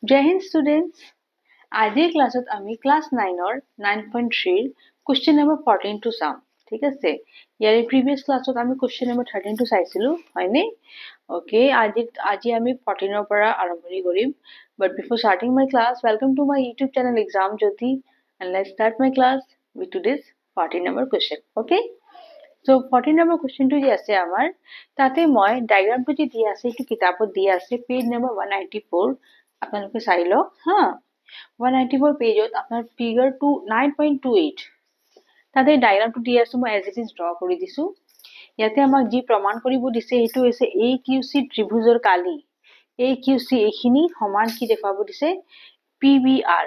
Jai Hind students, আজিৰ ক্লাছত আমি ক্লাছ 9ৰ 9.3 question number 14 টো চাম ঠিক আছে ইয়াৰে previous ক্লাছত আমি question number 13 টো চাইছিলো হয়নে okay আজি আমি 14 ৰ পৰা আৰম্ভণি কৰিম but before starting my class welcome to my youtube channel exam jyoti and let's start my class with today's 14 number question okay so 14 number question টো যে আছে আমাৰ তাতে মই diagram টো যে দিয়া আছে এইটো কিতাপত দিয়া আছে page number 194 আপোনালোকে চাই লওক হা 194 পেজত আপোনাৰ ফিগাৰ 9.28 তাতে ডায়াগ্ৰামটো দি আছে মই এজ ইট ইজ ড্ৰ কৰি দিছো ইয়াতে আমাক যি প্ৰমাণ কৰিব দিছে হেতু হৈছে AQC ত্ৰিভুজৰ কালি AQC এখিনি সমান কি দেখাব দিছে PBR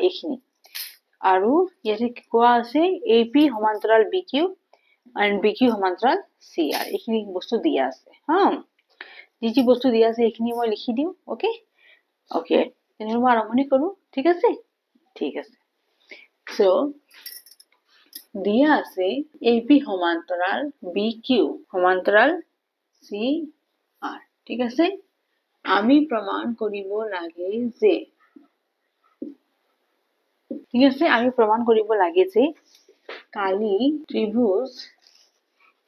এখিনি আৰু ইয়াতে কোৱা আছে AP সমান্তৰাল BQ and BQ সমান্তৰাল CR এখিনি বস্তু দিয়া আছে হা যি বস্তু দিয়া আছে এখিনি মই লিখি দিও ওকে ওকে তেনে মই আৰম্ভণি কৰো ঠিক আছে সো দিয়া আছে AP সমান্তৰাল BQ সমান্তৰাল CR ঠিক আছে আমি প্ৰমাণ কৰিব লাগে যে ঠিক আছে আমি প্ৰমাণ কৰিব লাগে যে কালি ত্ৰিভুজ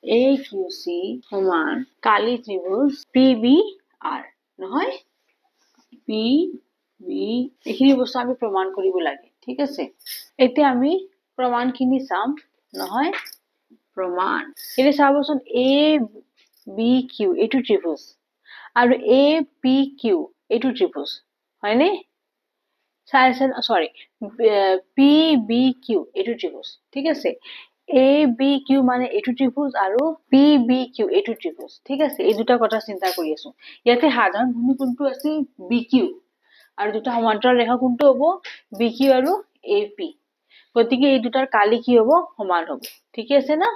AQC সমান কালি ত্ৰিভুজ PBR নহয় PB এখিনি বস্তু আমি প্ৰমাণ কৰিব লাগে ঠিক আছে এতিয়া আমি প্ৰমাণখিনি চাম নহয় প্ৰমাণ এটা চাবচোন ABQ এটো ত্ৰিভুজ আৰু APQ এটো ত্ৰিভুজ হয়নে সৰি PBQ এটো ত্ৰিভুজ ঠিক আছে ABQ মানে এটো ত্ৰিভুজ আৰু PBQ এটো ত্ৰিভুজ ঠিক আছে এই দুটা কথা চিন্তা কৰি আছো ইয়াতে সাধাৰণ ভূমি কোনটো আছে BQ আৰু দুটা সমান্তৰাল ৰেখা কোনটো হ'ব BQ আৰু AP গতিকে এই দুটাৰ কালি কি হ'ব সমান হ'ব ঠিক আছে না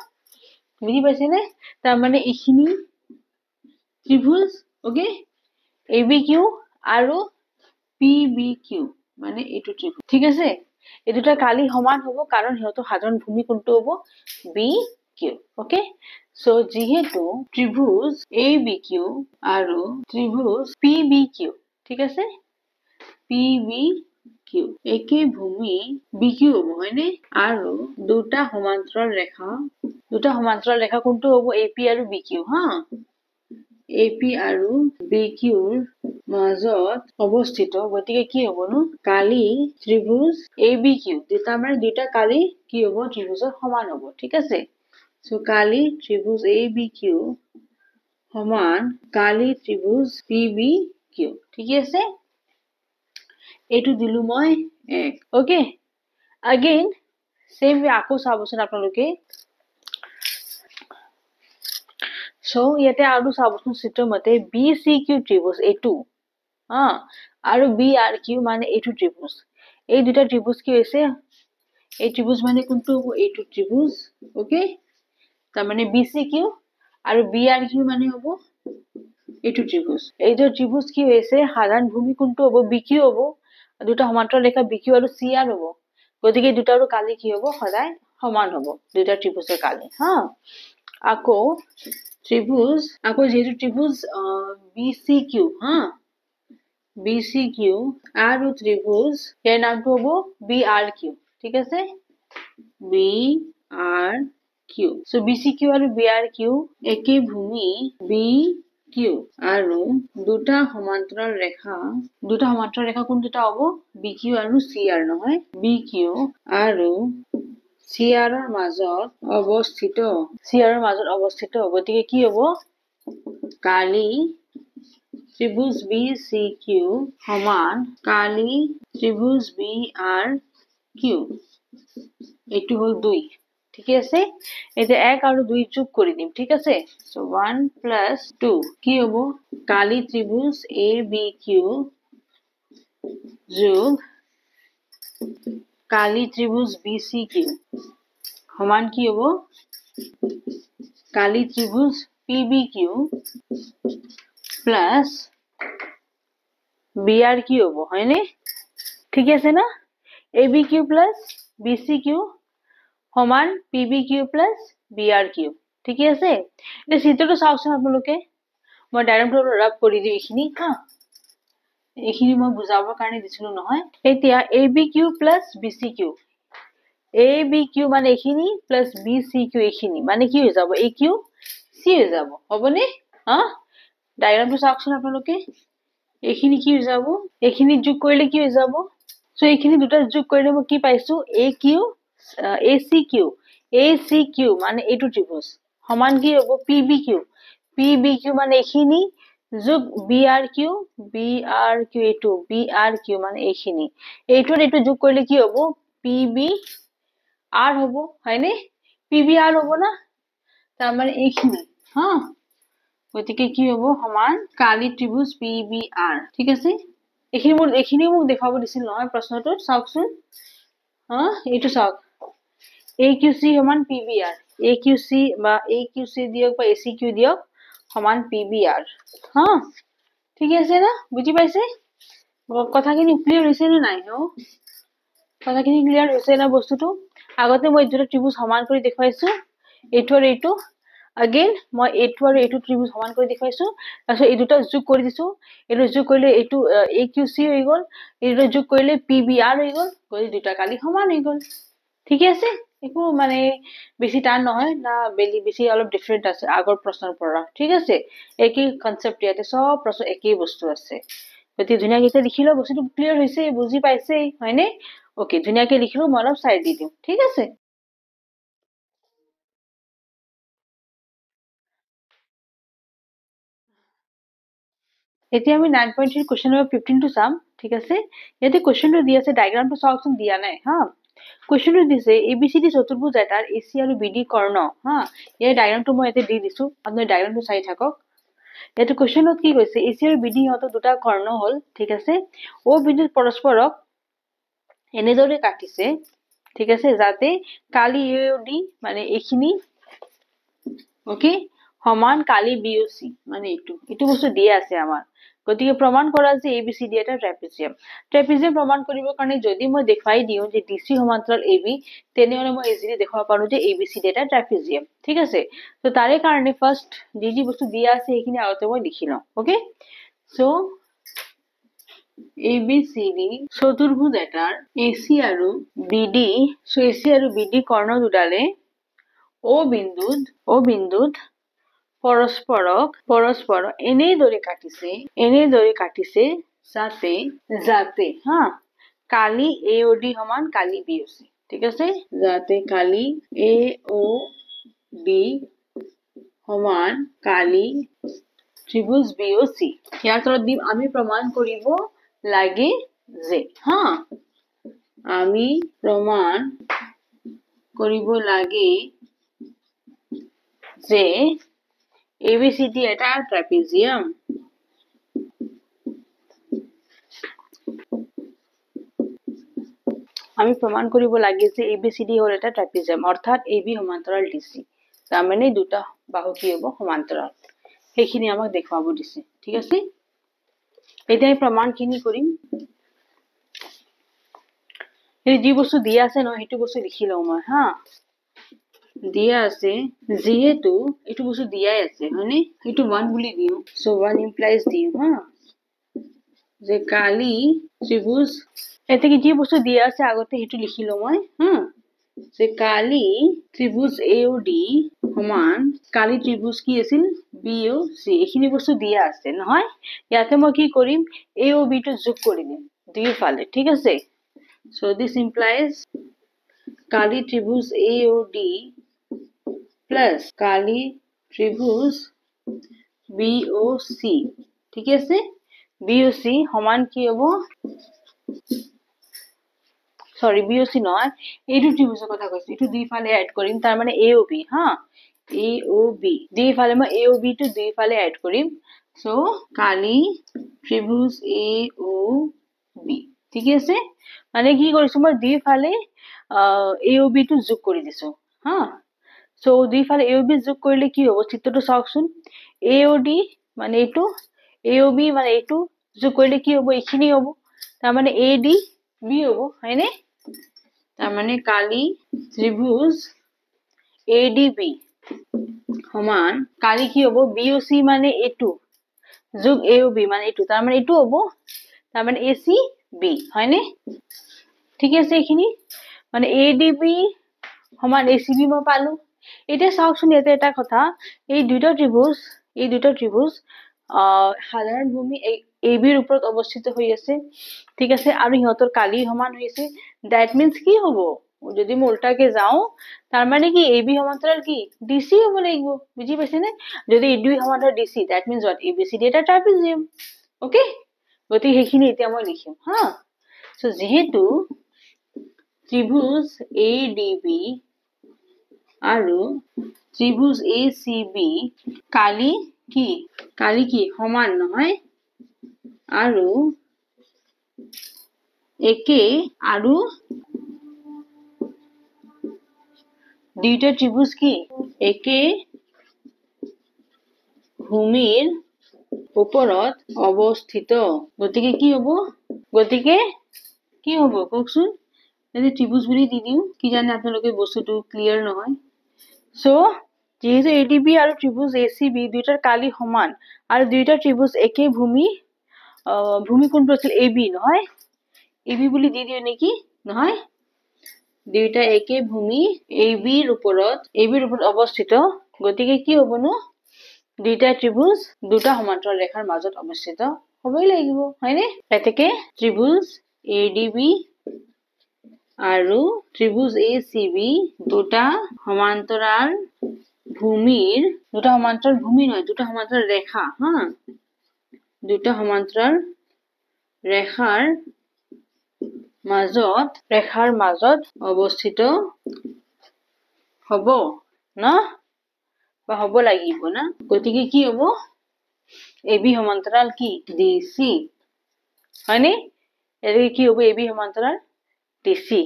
বুজি পাইছে নে তাৰ মানে এখিনি ত্ৰিভুজ ওকে ABQ আৰু PBQ মানে এটো ত্ৰিভুজ ঠিক আছে এই দুটা কালি সমান হ'ব কাৰণ হেতু সাধাৰণ ভূমি কোনটো হ'ব BQ ওকে সো যেহেতু ত্ৰিভুজ ABQ আৰু ত্ৰিভুজ PBQ ঠিক আছে PBQ একে ভূমি BQ হ'ব হয়নে আৰু দুটা সমান্তৰাল ৰেখা কোনটো হ'ব AP আৰু BQ হা AP আৰু BQ ৰ মাজত অৱস্থিত গতিকে কি হ'বনো কালি ত্ৰিভুজ ABQ দুটা মানে দুটা কালি কি হ'ব ত্ৰিভুজৰ সমান হ'ব ঠিক আছে সো কালি ত্ৰিভুজ ABQ সমান কালি ত্ৰিভুজ PBQ ঠিক আছে এটো দিলু মই এক ওকে again same way আকৌ চাবচোন আপোনালোকে সো ইয়াতে আৰু চাবচোন চিত্ৰ মতে BCQ ত্ৰিভুজ এটো আৰু BRQ মানে এটো ত্ৰিভুজ এই দুটা ত্ৰিভুজ কি হৈছে এই ত্ৰিভুজ মানে কোনটো হ'ব এটো ত্ৰিভুজ ওকে তাৰ মানে BCQ আৰু BRQ মানে হ'ব এটো ত্ৰিভুজ এই দুটা ত্ৰিভুজ কি হৈছে সাধাৰণ ভূমি কোনটো হ'ব BQ হ'ব দুটা সমান্তৰাল ৰেখা BQ আৰু CR হ'ব গতিকে দুটাৰো কালি কি হ'ব সদায় সমান হ'ব দুটা ত্ৰিভুজৰ কালি আকৌ যেহেতু ত্ৰিভুজ BCQ BCQ আৰু ত্ৰিভুজ ইয়াৰ নামটো হ'ব BRQ ঠিক আছে BRQ সো BCQ আৰু BRQ একে ভূমি BQ আৰু দুটা সমান্তৰাল ৰেখা কোন দুটা হ'ব BQ আৰু CR নহয় BQ আৰু CR ৰ মাজত অৱস্থিত গতিকে কি হ'ব কালি ত্ৰিভুজ BCQ সমান কালি ত্ৰিভুজ BRQ এটো হ'ল 2 ঠিক আছে এটা 1 আৰু 2 যোগ কৰি দিম ঠিক আছে সো 1 + 2 কি হ'ব কালি ত্ৰিভুজ ABQ যোগ কালি ত্ৰিভুজ BCQ সমান কি হ'ব কালি ত্ৰিভুজ PBQ প্লাস BRQ হ'ব হয়নে ঠিক আছে না ABQ প্লাস BCQ সমান PBQ প্লাস BRQ ঠিক আছে এই চিত্ৰটো চাওকচোন আপোনালোকে মই ডাইৰেক্টলি ৰাব কৰি দিও এখিনি এইখিনি মই বুজাবৰ কাৰণে দিছিলো নহয় এতিয়া ABQ প্লাস BCQ ABQ মানে এইখিনি প্লাস BCQ এইখিনি মানে কি হৈ যাব AQ C হৈ যাব হবনে হা ডায়াগ্ৰামটো চাওকচোন আপোনালোকে এইখিনি কি হৈ যাব এইখিনি যোগ কৰিলে কি হৈ যাব সো এইখিনি দুটা যোগ কৰিলে মই কি পাইছো ACQ মানে এইটো ত্ৰিভুজ সমান কি হ'ব PBQ মানে এইখিনি যোগ BRQ এইটো BRQ মানে এইখিনি এইটোৰ এইটো যোগ কৰিলে কি হ'ব PBR হ'ব হয়নে PBR হ'ব না তাৰ মানে এইখিনি হা গতিকে কি হ'ব সমান কালি ত্ৰিভুজ PBR ঠিক আছে এইখিনি মোক দেখাব দিছিল নহয় প্ৰশ্নটোত চাওকচোন হা এইটো চাওক AQC সমান PBR AQC বা AQC দিয়ক বা ACQ দিয়ক সমান PBR হা ঠিক আছে না বুজি পাইছে কথাখিনি ক্লিয়াৰ হৈছে নে নাই নো কথাখিনি ক্লিয়াৰ হৈছে না বস্তুটো আগতে মই দুটা ত্ৰিভুজ সমান কৰি দেখুৱাইছো এইটো আৰু এইটো again মই এইটো আৰু এইটো ত্ৰিভুজ সমান কৰি দেখুৱাইছো তাৰপিছত এই দুটা যোগ কৰি দিছো এইটো যোগ কৰিলে এইটো AQC হৈ গল এইটো যোগ কৰিলে PBR হৈ গল গৈ দুটা কালি সমান হৈ গল ঠিক আছে একো মানে বেছি টান নহয় না বেছি অলপ ডিফাৰেন্ট আছে আগৰ প্ৰশ্নৰ পৰা ঠিক আছে একই কনসেপ্ট ইয়াতে সব প্ৰশ্ন একই বস্তু আছে গতি ধুনিয়াকে লিখিলো বস্তুটো ক্লিয়াৰ হৈছে বুজি পাইছে হয়নে ওকে ধুনিয়াকে লিখিলো মই অলপ সাইড দি দিম ঠিক আছে এতিয়া আমি 9.3 কোশ্চেন নম্বৰ 15 টো চাম ঠিক আছে ইয়াতে কোশ্চেনটো দি আছে ডায়াগ্ৰামটো চাওকচোন দিয়া নাই হা কোশ্চেনটো দিছে ABCD চতুৰ্ভুজ এটাৰ AC আৰু BD কৰ্ণ হা এই ডায়াগ্ৰামটো মই ইয়াতে দি দিছো আপুনি ডায়াগ্ৰামটো চাই থাকক ইয়াতে কোশ্চেনত কি কৈছে AC আৰু BD হতো দুটা কৰ্ণ হল ঠিক আছে O বিন্দুত পৰস্পৰক এনেদৰে কাটিছে ঠিক আছে যাতে কালি AOD মানে এইখিনি ওকে সমান কালি BOC মানে এইটো বস্তু দিয়া আছে আমাৰ গতিকে প্ৰমাণ কৰা যে ABCD এটা ট্ৰাপিজিয়াম প্ৰমাণ কৰিবৰ কাৰণে যদি মই দেখাই দিও যে DC সমান্তৰাল AB তেনেহলে মই ইজিলি দেখাব পাৰো যে ABCD এটা ট্ৰাপিজিয়াম ঠিক আছে তো তাৰে কাৰণে ফাৰ্স্ট যি বস্তু দিয়া আছে এইখিনি আগতে মই লিখি লওঁ ওকে সো ABCD চতুৰ্ভুজ এটাৰ AC আৰু BD সো AC আৰু BD কৰ্ণ দুডালে O বিন্দুত পৰস্পৰ এনেদৰে কাটিছে যাতে হা কালি AOD সমান কালি BOC ঠিক আছে যাতে কালি AOD সমান কালি ত্ৰিভুজ BOC ইয়াৰ তলত দিম আমি প্ৰমাণ কৰিব লাগে যে হা আমি প্ৰমাণ কৰিব লাগে যে ABCD এটা ট্ৰাপিজিয়াম আমি প্ৰমাণ কৰিব লাগে যে ABCD হল এটা ট্ৰাপিজিয়াম অৰ্থাৎ AB সমান্তৰাল DC তাৰ মানে দুটা বাহু কি হ'ব সমান্তৰাল সেইখিনি আমাক দেখুৱাব দিছে ঠিক আছে এতিয়া এই প্ৰমাণখিনি কৰিম এই যি বস্তু দিয়া আছে ন হেতু বস্তু লিখি লওঁ মই হা দিয়া আছে যেহেতু এইটো বস্তু দিয়াই আছে হয়নে এইটো 1 বুলি দিও সো 1 implies দিও হা যে কালি ত্ৰিভুজ এতে কি যি বস্তু দিয়া আছে আগতে হেতু লিখি লওঁ মই যে কালি ত্ৰিভুজ AOD সমান কালি ত্ৰিভুজ কি আছিল BOC এইখিনি বস্তু দিয়া আছে নহয় ইয়াতে মই কি কৰিম AOB টো যোগ কৰি দিম দুইফালে ঠিক আছে so this implies Kali ত্ৰিভুজ AOD plus Kali ত্ৰিভুজ BOC ঠিক আছে BOC সমান কি হ'ব সৰি BOC নয় এইটো ত্ৰিভুজৰ কথা কৈছো এইটো দুইফালে এড কৰিম তাৰ মানে AOB হা AOB দুইফালে মই AOB টো দুইফালে এড কৰিম সো কালি ত্ৰিভুজ AOB ঠিক আছে মানে কি কৰিছো মই দুইফালে AOB টো যোগ কৰি দিছো হা সো দুইফালে AOB যোগ কৰিলে কি হ'ব চিত্ৰটো চাওকচোন AOD মানে এইটো AOB মানে এইটো যোগ কৰিলে কি হ'ব এইখিনি হ'ব তাৰ মানে AD B হ'ব হয়নে তাৰ মানে কালি ত্ৰিভুজ ADB সমান কালি কি হ'ব BOC মানে এইটো যোগ AOB মানে এইটো তাৰ মানে এইটো হ'ব তাৰ মানে এসি বি হয়নে ঠিক আছে এইখিনি মানে এডিবি সমান এসিবি মই পালো এতিয়া চাওকচোন ইয়াতে এটা কথা এই দুইটা ত্ৰিভুজ সাধাৰণ ভূমি এবিৰ ওপৰত অৱস্থিত হৈ আছে ঠিক আছে আৰু ইহঁতৰ কালি সমান হৈ আছে দ্যাট মিন্স কি হ'ব যদি মই উল্টাকে যাও তাৰ মানে কি এবি সমান্তৰাল কি ডিসি হ'ব লাগিব বুজি পাইছে নে যদি এই দুই সমান্তৰাল DC that means what ABCD এটা ট্ৰাপিজিয়াম ওকে গতি সেইখিনি এতিয়া মই লিখিম হা সো যেহেতু ত্ৰিভুজ এডিবি আৰু ত্ৰিভুজ এসিবি কালি কি সমান নহয় আৰু একে আৰু দুইটা ত্ৰিভুজ কি একে ভূমিৰ ওপৰত অৱস্থিত গতিকে কি হ'ব কওকচোন যদি ত্ৰিভুজ বুলি দি দিও কি জানে আপোনালোকে বস্তুটো ক্লিয়াৰ নহয় সো যেহেতু এডিবি আৰু ত্ৰিভুজ এসিবি দুইটাৰ কালি সমান আৰু দুইটা ত্ৰিভুজ একে ভূমি কোনটো আছিল এবি নহয় এবি বুলি দি দিও নেকি নহয় দুইটা একে ভূমি এবিৰ ওপৰত অৱস্থিত গতিকে কি হ'বনো দুইটা ত্ৰিভুজ দুটা সমান্তৰাল ৰেখাৰ মাজত অৱস্থিত হ'বই লাগিব হয়নে এতেকে ত্ৰিভুজ এডিবি আৰু ত্ৰিভুজ এসিবি দুটা সমান্তৰাল ৰেখা হা দুটা সমান্তৰাল ৰেখাৰ মাজত অৱস্থিত হ'ব না বা হ'ব লাগিব না গতিকে কি হ'ব এবি সমান্তৰাল কি ডিসি হয়নে এৰি কি হ'ব এবি সমান্তৰাল ডিসি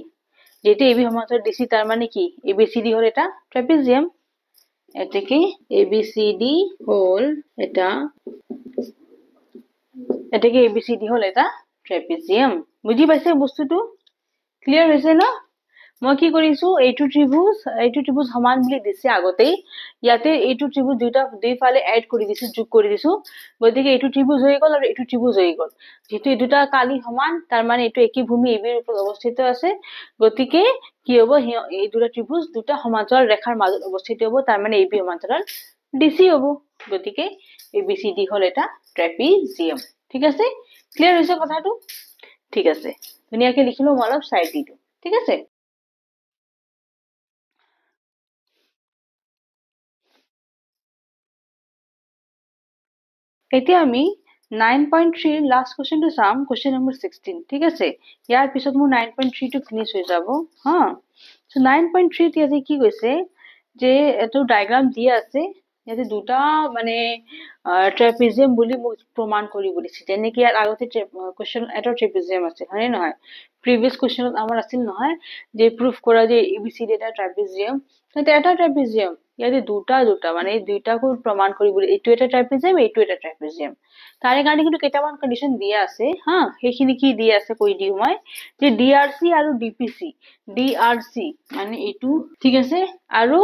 যেতে এবি সমান্তৰাল ডিসি তাৰ মানে কি এবিসিডি হল এটা ট্ৰাপিজিয়াম এতেকে এবিসিডি হল এটা ট্ৰাপিজিয়াম বুজি পাইছে বস্তুটো ক্লিয়াৰ হৈছে না মই কি কৰিছো এইটো ত্ৰিভুজ সমান বুলি দিছে আগতেই ইয়াতে এইটো ত্ৰিভুজ দুইফালে এড কৰি দিছো যোগ কৰি দিছো গতিকে এইটো ত্ৰিভুজ হৈ গ'ল আৰু এইটো ত্ৰিভুজ হৈ গ'ল যেটো এই দুটা কালি সমান তাৰ মানে এইটো একি ভূমি এবিৰ ওপৰত অৱস্থিত আছে গতিকে কি হ'ব এই দুটা ত্ৰিভুজ দুটা সমান্তৰাল ৰেখাৰ মাজত অৱস্থিত হ'ব তাৰ মানে এবি সমান্তৰাল ডিসি হ'ব গতিকে এবিসিডি হল এটা ট্ৰাপিজিয়াম ঠিক আছে ক্লিয়াৰ হৈছে কথাটো ঠিক আছে ধুনীয়াকৈ লিখিলো মই অলপ সাইড দিটো ঠিক আছে এতিয়া আমি 9.3 লাষ্ট কোশ্চেনটো চাম কোশ্চেন নম্বৰ 16 ঠিক আছে ইয়াৰ পিছত মোৰ 9.3 টো ফিনিশ হৈ যাব হা সো 9.3 তে আজি কি কৈছে যে এটো ডায়াগ্ৰাম দিয়া আছে ইয়াতে দুটা মানে ট্ৰাপিজিয়াম বুলি প্ৰমাণ কৰিব দিছে যেনে কি ইয়াৰ আগতে কোশ্চেন এটা ট্ৰাপিজিয়াম আছে হয় নহয় প্ৰিভিয়াস কোশ্চেনত আমাৰ আছিল নহয় যে প্ৰুফ কৰা যে এবিসিডি এটা ট্ৰাপিজিয়াম এটা ট্ৰাপিজিয়াম ইয়াতে দুটা মানে এই দুইটাকো প্ৰমাণ কৰিব এইটো এটা ট্ৰাপিজিয়াম তাৰে কাৰণে কিন্তু কেইটামান কন্ডিশন দিয়া আছে হা সেইখিনি কি দিয়া আছে কৈ দিও মই যে ডিআরসি আৰু ডিপিসি ডিআৰসি মানে এইটো ঠিক আছে আৰু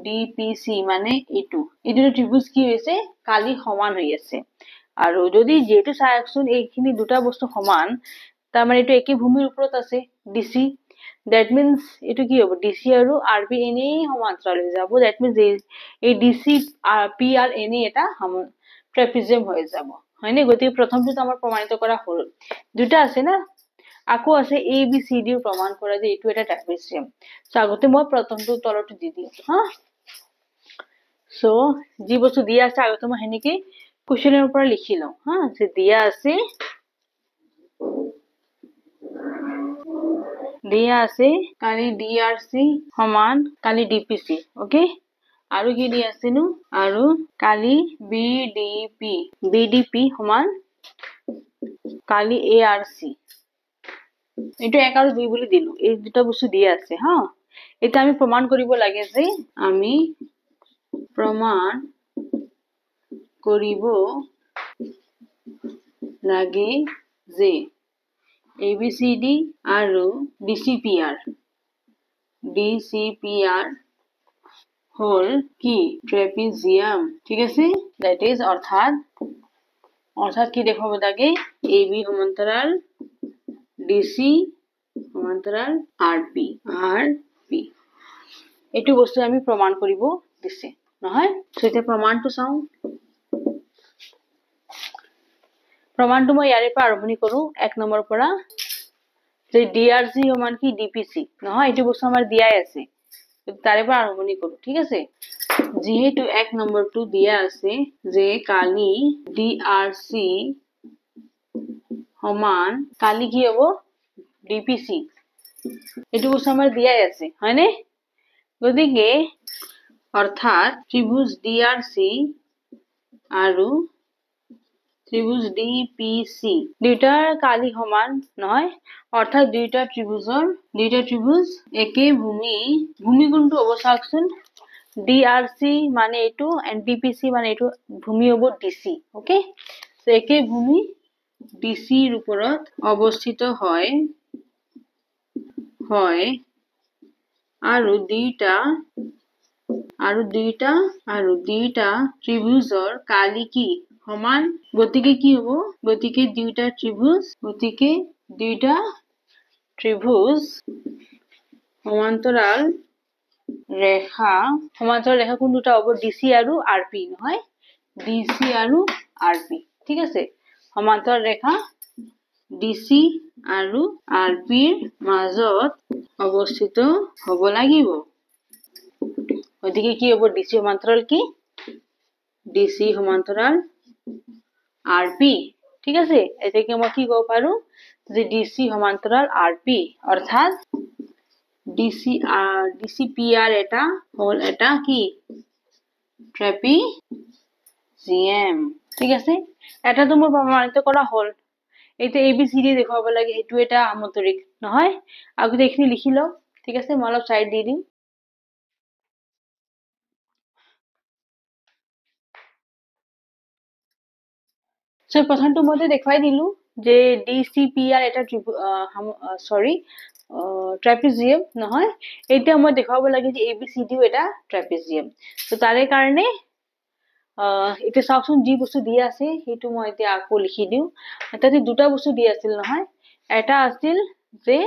ডিপিসি মানে এইটো ত্ৰিভুজ কি হৈছে কালি সমান হৈ আছে আৰু যদি যেটো চাওকচোন এইখিনি দুটা বস্তু সমান তাৰ মানে এইটো একে ভূমিৰ ওপৰত আছে ডিসি that means এইটো কি হ'ব ডিসি আৰু আৰবি এনে সমান্তৰাল হৈ যাব that means এই ডিসি পি আৰ এনে এটা ট্ৰাপিজিয়াম হৈ যাব হয়নে গতি প্ৰথমটো আমাৰ প্ৰমাণিত কৰা হ'ল দুটা আছে না আকৌ আছে এ বি সি ডি প্ৰমাণ কৰা যে এইটো এটা ট্ৰাপিজিয়াম সো আগতে মই প্ৰথমটো তলটো দি দিম হা সো যি বস্তু দিয়া আছে আগতে মই হেনেকে কোশ্চেনৰ পৰা লিখি লওঁ হা যে দিয়া আছে কালি ডিআৰসি সমান কালি ডিপিসি ওকে আৰু কি দি আছেনো আৰু কালি বিডিপি সমান কালি এআৰসি এটো 1 আৰু 2 বুলি দিলো এই দুটা বস্তু দিয়া আছে হা এটা আমি প্ৰমাণ কৰিব লাগে যে আমি প্ৰমাণ কৰিব লাগে যে এবিসিডি আৰু ডিসিপিআৰ হল কি ট্ৰাপিজিয়াম ঠিক আছে দ্যাট ইজ অৰ্থাৎ অৰ্থাৎ কি দেখাব লাগে AB সমান্তৰাল DC সমান্তৰাল RP এইটো বস্তু আমি প্ৰমাণ কৰিব দিছে নহয় তেতিয়া প্ৰমাণটো চাও প্ৰমাণটো মই ইয়াৰে পৰা আৰম্ভণি কৰো 1 নম্বৰ পৰা যে DRC সমান কি DPC নহয় এইটো বস্তু আমাৰ দিয়াই আছে তাৰে পৰা আৰম্ভণি কৰো ঠিক আছে যেহেতু 1 নম্বৰটো দিয়া আছে যে কালি DRC সমান কালি কি হ'ব DPC এইটো বস্তু আমাৰ দিয়াই আছে হয়নে গতিকে অৰ্থাৎ ত্ৰিভুজ DRC আৰু ত্ৰিভুজ DPC দুইটাৰ কালি সমান নহয় অৰ্থাৎ দুইটা ত্রিভুজ একে ভূমি কোনটো হ'ব চাওকচোন DRC মানে এইটো and DPC মানে এইটো ভূমি হ'ব DC ওকে সো একে ভূমি DC ৰ ওপৰত অৱস্থিত হয় আৰু দুইটা ত্ৰিভুজৰ কালি কি সমান গতিকে কি হ'ব গতিকে দুইটা ত্ৰিভুজ সমান্তৰাল ৰেখা কোন দুটা হ'ব DC আৰু RP নহয় DC আৰু RP ঠিক আছে সমান্তৰাল ৰেখা DC আৰু RP ৰ মাজত অৱস্থিত হ'ব লাগিব গতিকে কি হ'ব DC সমান্তৰাল কি DC সমান্তৰাল RP ঠিক আছে এটাকে মই কি ক'ব পাৰো যে DC সমান্তৰাল RP অৰ্থাৎ DCPR এটা হল এটা কি ট্ৰেপিজিয়াম ঠিক আছে এটা তো মোৰ প্ৰমাণিত কৰা হল এইতে ABCD দেখাব লাগে হেতু এটা আমতৰিক নহয় আগতে এখিনি লিখি লও ঠিক আছে মই অলপ সাইড দি দিম সো প্ৰথমটো মই দেখাই দিলু যে DCPR এটা ট্ৰেপিজিয়াম নহয় এতিয়া মই দেখাব লাগে যে ABCD এটা ট্ৰেপিজিয়াম তো তাৰে কাৰণে এটা চাওকচোন যি বস্তু দিয়া আছে হেতু মই এতিয়া আকৌ লিখি দিও তাতে দুটা বস্তু দিয়া আছিল নহয় এটা আছিল যে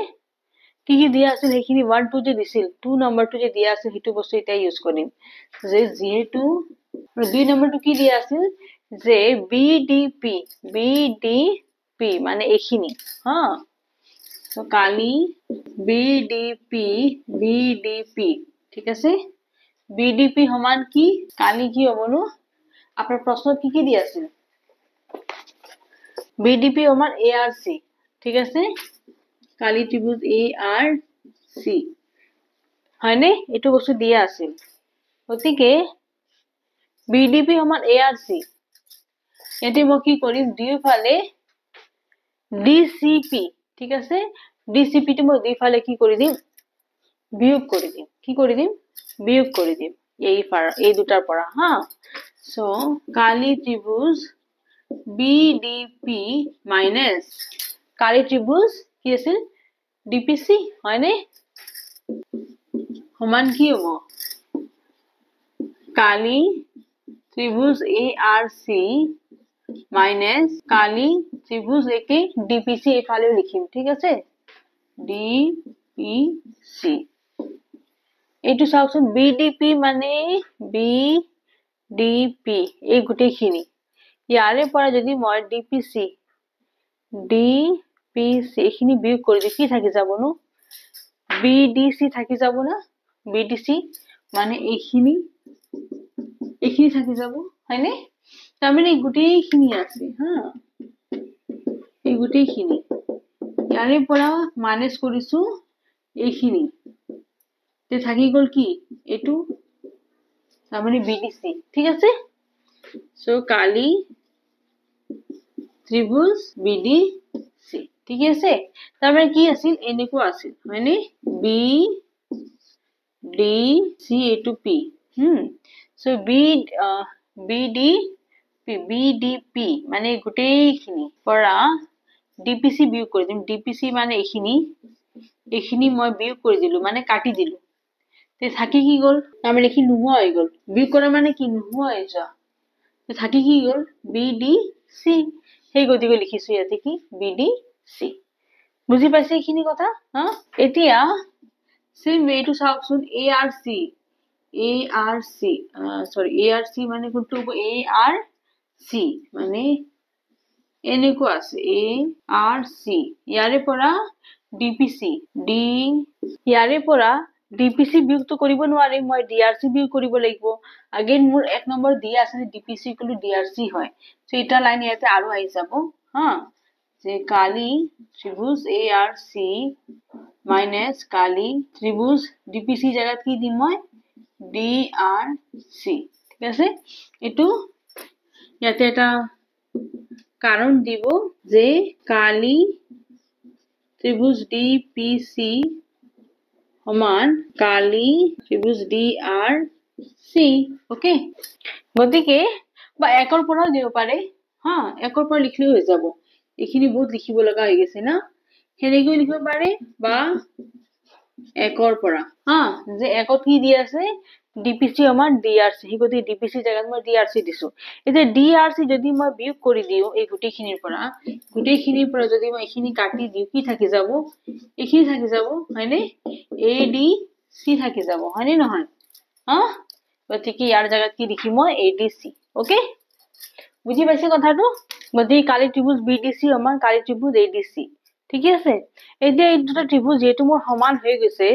কি দিয়া আছিল হেখিনি 1 2 যে দিছিল 2 নম্বৰটো যে দিয়া আছিল হেতু বস্তু এটা ইউজ কৰিম যে যেহেতু 2 নম্বৰটো কি দিয়া আছিল যে BDP মানে এখিনি হা তো কালি BDP ঠিক আছে BDP সমান কি কালি কি হবনো আপনার প্রশ্ন কি দিয়া আছিল BDP সমান ARC ঠিক আছে কালি ত্রিভুজ ARC হয়নে এটো বস্তু দিয়া আছিল গতিকে BDP সমান ARC এতে মই কি কৰিম দুইফালে DCP ঠিক আছে DCP টো মই দুইফালে কি কৰি দিম বিয়োগ কৰি দিম এই দুটাৰ পৰা হা সো কালি ত্রিভুজ BDP মাইনাস কালি ত্রিভুজ কি আছিল DPC হয়নে সমান কি হ'ব কালি ত্রিভুজ ARC মাইনাস কালি ত্রিভুজ একে DPC এফালে লিখিম ঠিক আছে DPC এটু চাওকচোন BDP মানে BDP এই গুটেখিনি ইয়াৰে পৰা যদি মই DPC এখিনি বিয়োগ কৰি দিও কি থাকি যাবনো BDC থাকি যাব না BDC মানে এখিনি থাকি যাব হয়নে তার মানে গুটেখিনি আছে হ্যাঁ এই গুটেখিনি ইয়াৰে পৰা মাইনাস কৰিছো এইখিনি তে থাকি গল কি এটু তার মানে BDC ঠিক আছে সো কালি ত্রিভুজ BDC ঠিক আছে তার মানে কি আছিল এনেকো আছিল মানে BDC to P so BDP মানে গুটেখিনি পৰা DPC বিয়োগ কৰি দিম DPC মানে এখিনি মই বিয়োগ কৰি দিলু মানে কাটি দিলু তে থাকি কি গল তাৰ এখিনি নোহোৱা হৈ গল বিয়োগ কৰা মানে কি নোহোৱা হৈ যা তে থাকি কি গল BDC সি সেই গতিকে লিখিছো ইয়াতে কি BDC বুজি পাইছে এইখিনি কথা হা এতিয়া সেম ওয়েটো চাওকচোন ARC মানে কোনটো ARC মানে এনেকুৱা আছে ARC ইয়াৰে পৰা DPC ইয়াৰে পৰা DPC বিয়োগটো কৰিব নোৱাৰিম মই DRC বিয়োগ কৰিব লাগিব अगेन মোৰ এক নম্বৰ দিয়া আছে DPC ইকুৱেল টু DRC হয় সো এটা লাইন ইয়াতে আৰু আহি যাব হা যে কালি ত্ৰিভুজ ARC মাইনাস কালি ত্রিভুজ DPC জায়গাত কি দিম মই DRC ঠিক আছে এটো ইয়াতে এটা কারণ দিব যে কালি ত্রিভুজ DPC সমান কালি ত্রিভুজ DRC ওকে গতিকে বা একৰ পৰা দিব পাৰে হা একৰ পৰা লিখলে হৈ যাব এখিনি বহুত লিখিব লগা হৈ গৈছে না হেনেকৈ লিখিব পাৰে বা একৰ পৰা হা যে একত কি দি আছে DPC আমাৰ DRC হি গতি DPC জায়গাত মই DRC দিছো এতিয়া DRC যদি মই বিয়োগ কৰি দিও এই গুটেখিনিৰ পৰা যদি মই এখিনি কাটি দিও কি থাকি যাব এখিনি থাকি যাব হয়নে ADC থাকি যাব হয়নে নহয় হা গতিকে ইয়াৰ জায়গাত কি লিখিম মই ADC ওকে বুজি পাইছে কথাটো গতিকে কালি ত্ৰিভুজ BDC আমাৰ কালি ত্ৰিভুজ ADC ঠিক আছে এতিয়া এই দুটা ত্ৰিভুজ যেটো মোৰ সমান হৈ গৈছে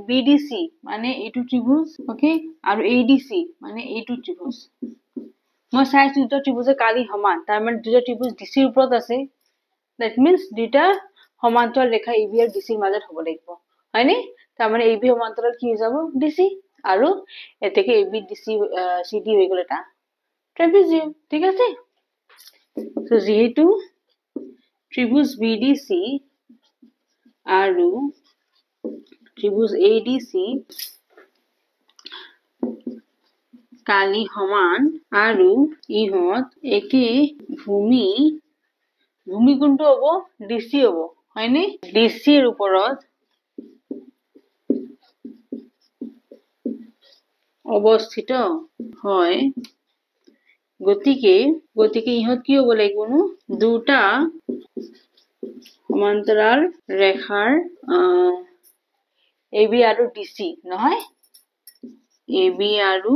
BDC মানে এইটো ত্ৰিভুজ ওকে আৰু ADC মানে এইটো ত্ৰিভুজ মই চাইছো দুটা ত্ৰিভুজে কালি সমান তাৰ মানে দুটা ত্ৰিভুজ DC ৰ ওপৰত আছে that means দুটা সমান্তৰাল ৰেখা AB আৰু DC ৰ মাজত হ'ব লাগিব হয়নে তাৰ মানে AB সমান্তৰাল কি হৈ যাব DC আৰু এতেকে AB DC CD হৈ গল এটা ট্ৰাপিজিয়াম ঠিক আছে সো যেহেতু ত্ৰিভুজ BDC আৰু ত্ৰিভুজ ADC কালি সমান আৰু ইহত একে ভূমি কোনটো হ'ব DC হ'ব হয়নে DC ৰ ওপৰত অৱস্থিত হয় গতিকে ইহত কি হ'ব লাগিব নো দুটা সমান্তৰাল ৰেখাৰ AB আৰু DC নহয় AB আৰু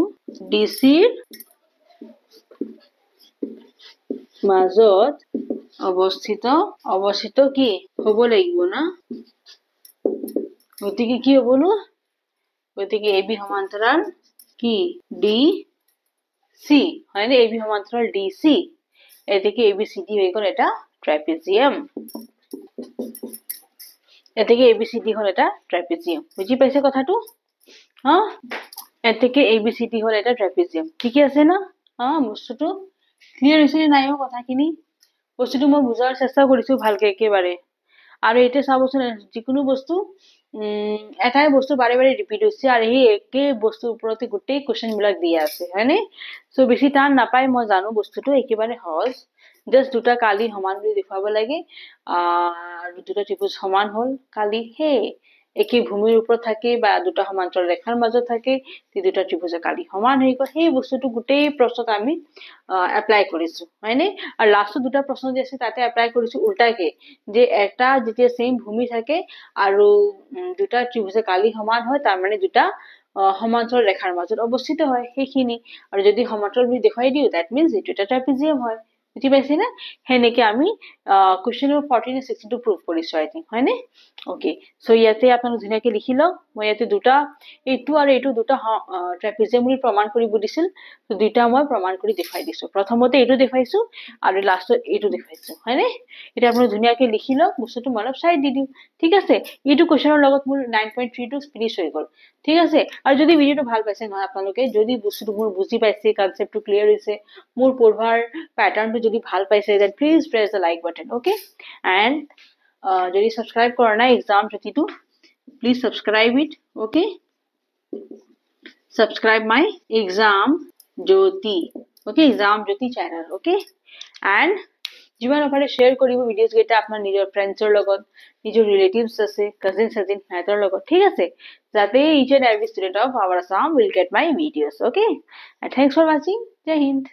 DC ৰ মাজত অৱস্থিত কি হ'ব লাগিব না গতিকে কি হ'ব নো গতিকে AB সমান্তৰাল কি DC হয়নে AB সমান্তৰাল DC এতেকে ABCD হৈ গল এটা ট্ৰাপিজিয়াম এতেকে ABCD হল এটা ট্ৰাপিজিয়াম বুজি পাইছে কথাটো হা এতেকে ABCD হল এটা ট্ৰাপিজিয়াম ঠিক আছে না হা বস্তুটো ক্লিয়াৰ হৈছে নাই কথাখিনি বস্তুটো মই বুজাৰ চেষ্টা কৰিছো ভালকে একেবাৰে আৰু এটা চাবচোন যিকোনো বস্তু এটাই বস্তু বাৰে বাৰে ৰিপিট হৈছে আৰু এই একে বস্তুৰ ওপৰতে গোটেই কোৱেশ্চন বিলাক দিয়া আছে হয়নে সো বেছি টান নাপায় মই জানো বস্তুটো একেবাৰে সহজ জাস্ট দুটা কালি সমান বুলি দেখাব লাগে আৰু দুটা ত্ৰিভুজ সমান হল কালি হে একে ভূমিৰ ওপৰত থাকে বা দুটা সমান্তৰাল ৰেখাৰ মাজত থাকে দুটা ত্ৰিভুজ কালি সমান হৈ গল সেই বস্তুটো গোটেই প্ৰশ্নত আমি এপ্লাই কৰিছো হয়নে আৰু লাষ্টত দুটা প্ৰশ্ন দি আছে তাতে এপ্লাই কৰিছো উল্টাকে যে এটা যেতিয়া সেম ভূমি থাকে আৰু দুটা ত্ৰিভুজ কালি সমান হয় তাৰ মানে দুটা সমান্তৰাল ৰেখাৰ মাজত অৱস্থিত হয় সেইখিনি আৰু যদি সমান্তৰাল বুলি দেখাই দিও that means এটা ট্ৰাপিজিয়াম হয় বুজি পাইছে না হেনেকে আমি কোৱেশ্চন নম্বৰ 14 আৰু 16 টো প্ৰুভ কৰিছো আই থিংক হয়নে ওকে সো ইয়াতে আপোনালোক ধুনীয়াকে লিখি লওক মই ইয়াতে দুটা এইটো আৰু এইটো দুটা ট্ৰাপিজিয়াম বুলি প্ৰমাণ কৰিব দিছিল তো দুটা মই প্ৰমাণ কৰি দেখাই দিছো প্ৰথমতে এইটো দেখাইছো আৰু লাষ্টত এইটো দেখাইছো হয়নে এটা আপোনালোক ধুনীয়াকে লিখি লওক বস্তুটো মই অলপ সাইড দি দিম ঠিক আছে এইটো কোৱেশ্চনৰ লগত মোৰ 9.3 টো ফিনিশ হৈ গল ঠিক আছে আৰু যদি ভিডিওটো ভাল পাইছে নহয় আপোনালোকে যদি বস্তুটো মোৰ বুজি পাইছে কনসেপ্টটো ক্লিয়াৰ হৈছে মোৰ পঢ়াৰ প্যাটাৰ্নটো যদি ভাল পাইছে then please press the like button okay and যদি subscribe কৰা নাই exam জ্যোতিটো please subscribe it okay subscribe my exam jyoti okay exam jyoti channel okay and যিমান পাৰে শেয়াৰ কৰিব ভিডিওস গেটা আপোনাৰ নিজৰ ফ্ৰেণ্ডছৰ লগত নিজৰ ৰিলেটিভস আছে কাজিনছ আছে হেতৰ লগত ঠিক আছে যাতে each and every student of our Assam will get my videos okay and thanks for watching jai hind